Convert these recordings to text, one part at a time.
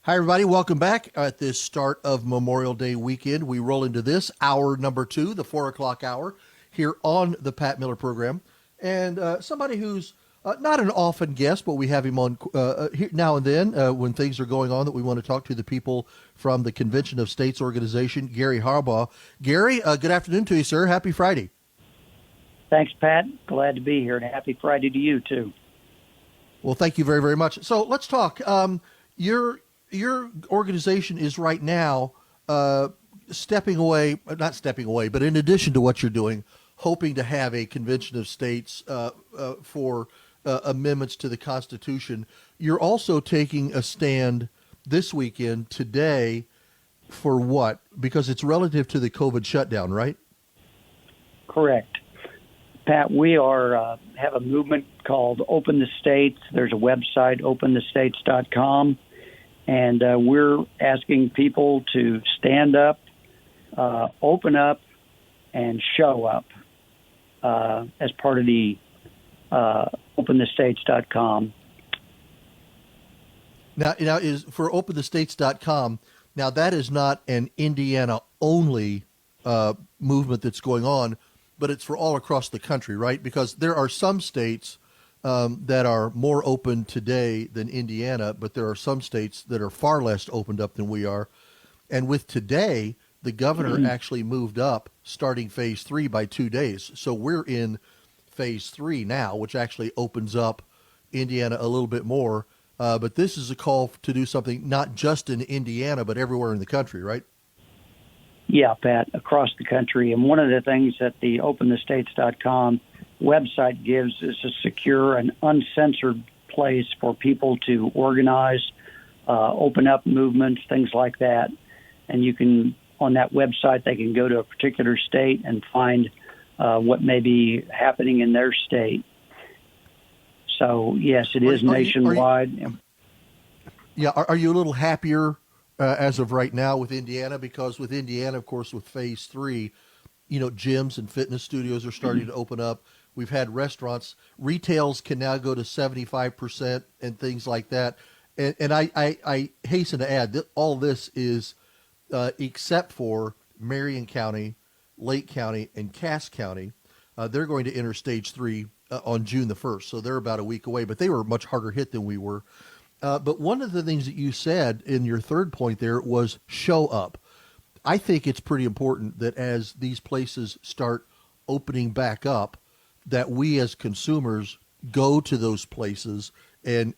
Hi, everybody. Welcome back at this start of Memorial Day weekend. We roll into this hour number two, the 4 o'clock hour, here on the Pat Miller program. And somebody who's not an often guest, but we have him on here now and then when things are going on that we want to talk to the people from the Convention of States organization, Gary Harbaugh. Gary, good afternoon to you, sir. Happy Friday. Thanks, Pat. Glad to be here, and happy Friday to you, too. Well, thank you very, very much. So let's talk. Your organization is right now stepping away, not stepping away, but in addition to what you're doing, hoping to have a convention of states for amendments to the Constitution. You're also taking a stand this weekend, today, for what? Because it's relative to the COVID shutdown, right? Correct. Pat, we are have a movement called Open the States. There's a website, openthestates.com. And we're asking people to stand up, open up, and show up as part of the openthestates.com. Now is for openthestates.com. Now, that is not an Indiana-only movement that's going on, but it's for all across the country, right? Because there are some states that are more open today than Indiana, but there are some states that are far less opened up than we are. And with today, the governor actually moved up starting phase 3 by 2 days. So we're in phase 3 now, which actually opens up Indiana a little bit more. But this is a call to do something not just in Indiana, but everywhere in the country, right? Yeah, Pat, across the country. And one of the things that the openthestates.com website gives is a secure and uncensored place for people to organize, open up movements, things like that. And you can, on that website, they can go to a particular state and find what may be happening in their state. So, yes, it is nationwide. Are you a little happier as of right now with Indiana? Because with Indiana, of course, with phase 3, gyms and fitness studios are starting to open up. We've had restaurants, retails can now go to 75% and things like that. And I hasten to add that all this is except for Marion County, Lake County, and Cass County. They're going to enter stage 3 on June the 1st. So they're about a week away, but they were much harder hit than we were. But one of the things that you said in your third point there was show up. I think it's pretty important that as these places start opening back up, that we as consumers go to those places and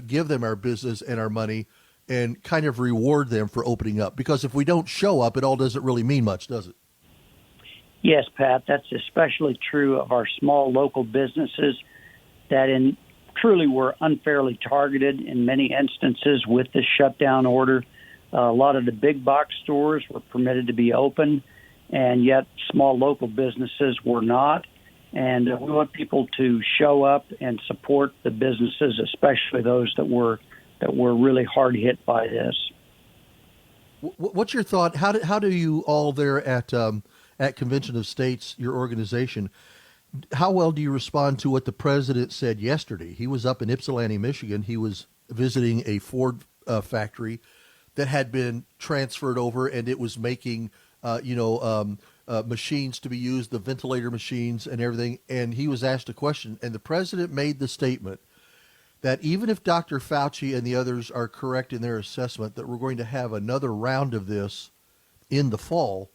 give them our business and our money and kind of reward them for opening up. Because if we don't show up, it all doesn't really mean much, does it? Yes, Pat, that's especially true of our small local businesses that truly were unfairly targeted in many instances with the shutdown order. A lot of the big box stores were permitted to be open, and yet small local businesses were not. And we want people to show up and support the businesses, especially those that were really hard hit by this. What's your thought? How do you all there at Convention of States, your organization, how well do you respond to what the president said yesterday? He was up in Ypsilanti, Michigan. He was visiting a Ford factory that had been transferred over, and it was making machines to be used, the ventilator machines and everything. And he was asked a question, and the president made the statement that even if Dr. Fauci and the others are correct in their assessment that we're going to have another round of this in the fall,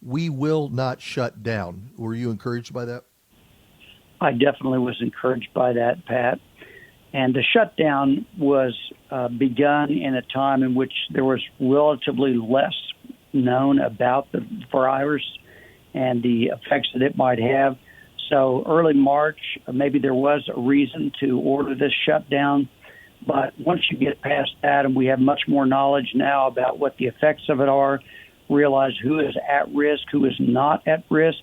we will not shut down. Were you encouraged by that? I definitely was encouraged by that, Pat. And the shutdown was begun in a time in which there was relatively less known about the virus and the effects that it might have. So early March, maybe there was a reason to order this shutdown. But once you get past that, and we have much more knowledge now about what the effects of it are, realize who is at risk, who is not at risk,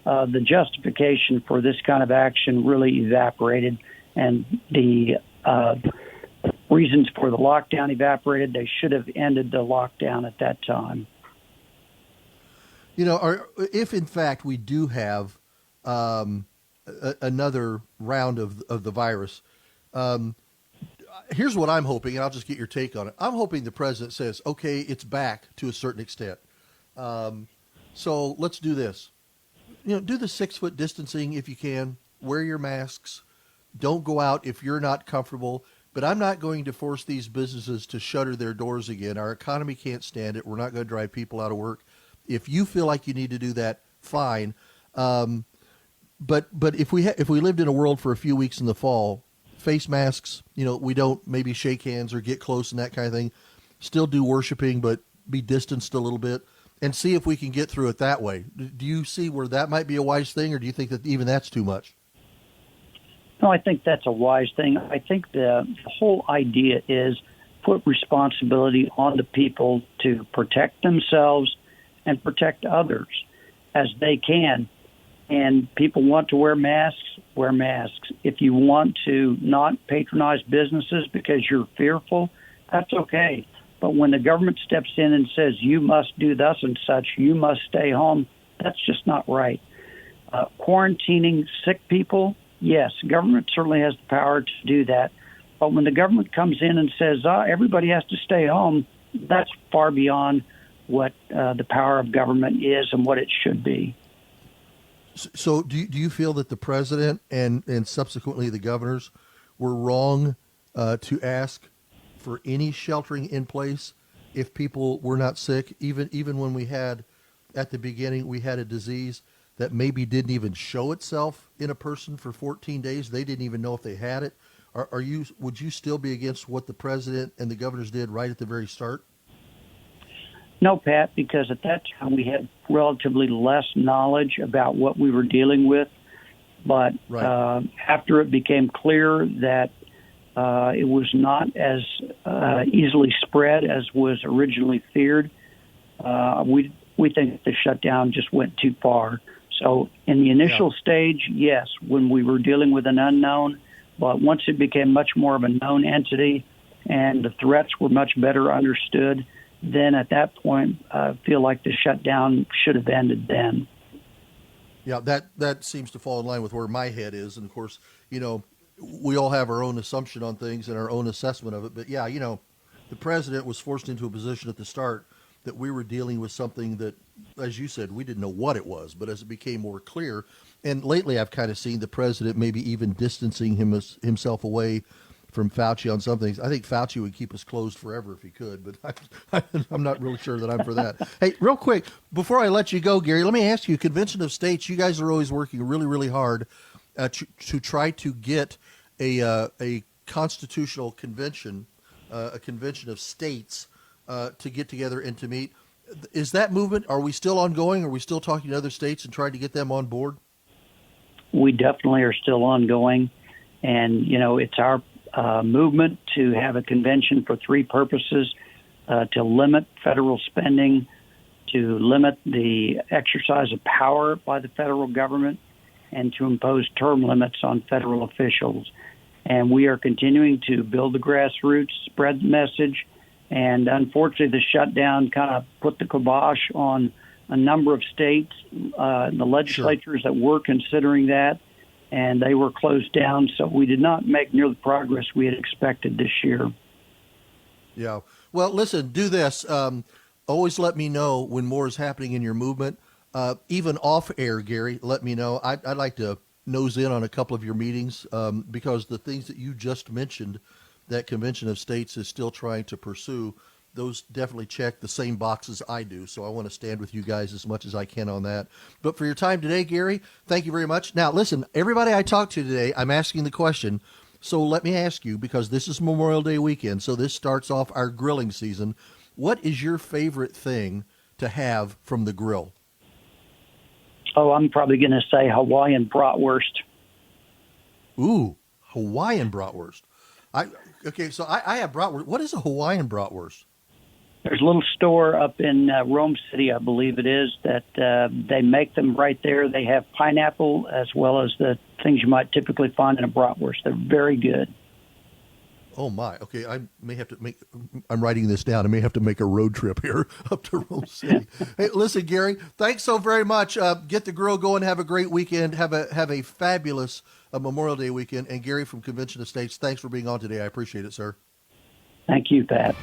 the justification for this kind of action really evaporated, and the reasons for the lockdown evaporated. They should have ended the lockdown at that time. If in fact we do have another round of the virus, Here's what I'm hoping, and I'll just get your take on it. I'm hoping the president says, okay, it's back to a certain extent. So let's do this. Do the 6 foot distancing if you can. Wear your masks. Don't go out if you're not comfortable. But I'm not going to force these businesses to shutter their doors again. Our economy can't stand it. We're not going to drive people out of work. If you feel like you need to do that, fine. But if we lived in a world for a few weeks in the fall, face masks, we don't maybe shake hands or get close and that kind of thing. Still do worshiping, but be distanced a little bit and see if we can get through it that way. Do you see where that might be a wise thing, or do you think that even that's too much? No, I think that's a wise thing. I think the whole idea is put responsibility on the people to protect themselves and protect others as they can. And people want to wear masks, wear masks. If you want to not patronize businesses because you're fearful, that's okay. But when the government steps in and says, you must do thus and such, you must stay home, that's just not right. Quarantining sick people, yes, government certainly has the power to do that. But when the government comes in and says, everybody has to stay home, that's far beyond what the power of government is and what it should be. So do you feel that the president and subsequently the governors were wrong to ask for any sheltering in place if people were not sick, even when we had, at the beginning, we had a disease that maybe didn't even show itself in a person for 14 days. They didn't even know if they had it. Would you still be against what the president and the governors did right at the very start? No, Pat, because at that time we had relatively less knowledge about what we were dealing with. But right. After it became clear that it was not as easily spread as was originally feared, we think the shutdown just went too far. So in the initial stage, yes, when we were dealing with an unknown, but once it became much more of a known entity and the threats were much better understood, then at that point, I feel like the shutdown should have ended then. Yeah, that seems to fall in line with where my head is. And of course, we all have our own assumption on things and our own assessment of it. But yeah, the president was forced into a position at the start that we were dealing with something that, as you said, we didn't know what it was. But as it became more clear, and lately I've kind of seen the president maybe even distancing himself away from Fauci on some things. I think Fauci would keep us closed forever if he could, but I'm not really sure that I'm for that. Hey, real quick, before I let you go, Gary, let me ask you, Convention of States, you guys are always working really, really hard to try to get a constitutional convention, a convention of states to get together and to meet. Is that movement, are we still ongoing? Are we still talking to other states and trying to get them on board? We definitely are still ongoing. And, it's our movement to have a convention for three purposes: to limit federal spending, to limit the exercise of power by the federal government, and to impose term limits on federal officials. And we are continuing to build the grassroots, spread the message, and unfortunately the shutdown kind of put the kibosh on a number of states, the legislatures that were considering that, and they were closed down, so we did not make near the progress we had expected this year. Yeah. Well, listen, do this. Always let me know when more is happening in your movement. Even off air, Gary, let me know. I'd like to nose in on a couple of your meetings because the things that you just mentioned that Convention of States is still trying to pursue, those definitely check the same boxes I do. So I want to stand with you guys as much as I can on that. But for your time today, Gary, thank you very much. Now, listen, everybody I talked to today, I'm asking the question. So let me ask you, because this is Memorial Day weekend, so this starts off our grilling season. What is your favorite thing to have from the grill? Oh, I'm probably going to say Hawaiian bratwurst. Ooh, Hawaiian bratwurst. Okay, so I have bratwurst. What is a Hawaiian bratwurst? There's a little store up in Rome City, I believe it is, that they make them right there. They have pineapple as well as the things you might typically find in a bratwurst. They're very good. Oh my. Okay, I may have to make. I'm writing this down. I may have to make a road trip here up to Rome City. Hey, listen, Gary. Thanks so very much. Get the grill going. Have a great weekend. Have a fabulous Memorial Day weekend. And Gary from Convention Estates, thanks for being on today. I appreciate it, sir. Thank you, Pat.